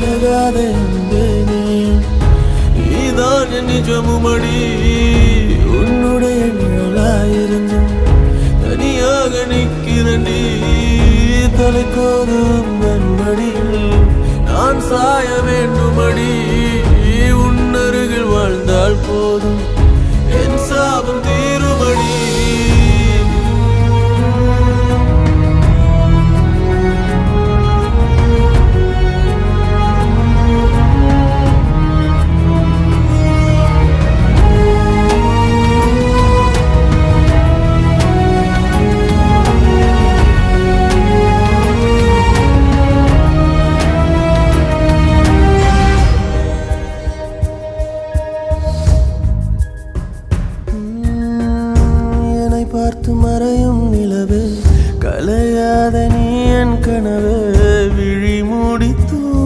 விலகாத நீதான் என் நிஜமுமடி. உன்னுடைய நிழலாயிருந்தும் தனியாக நிற்கிறண்டி. தலைக்கோதும் நண்படியில் நான் சாய வேண்டுமடி.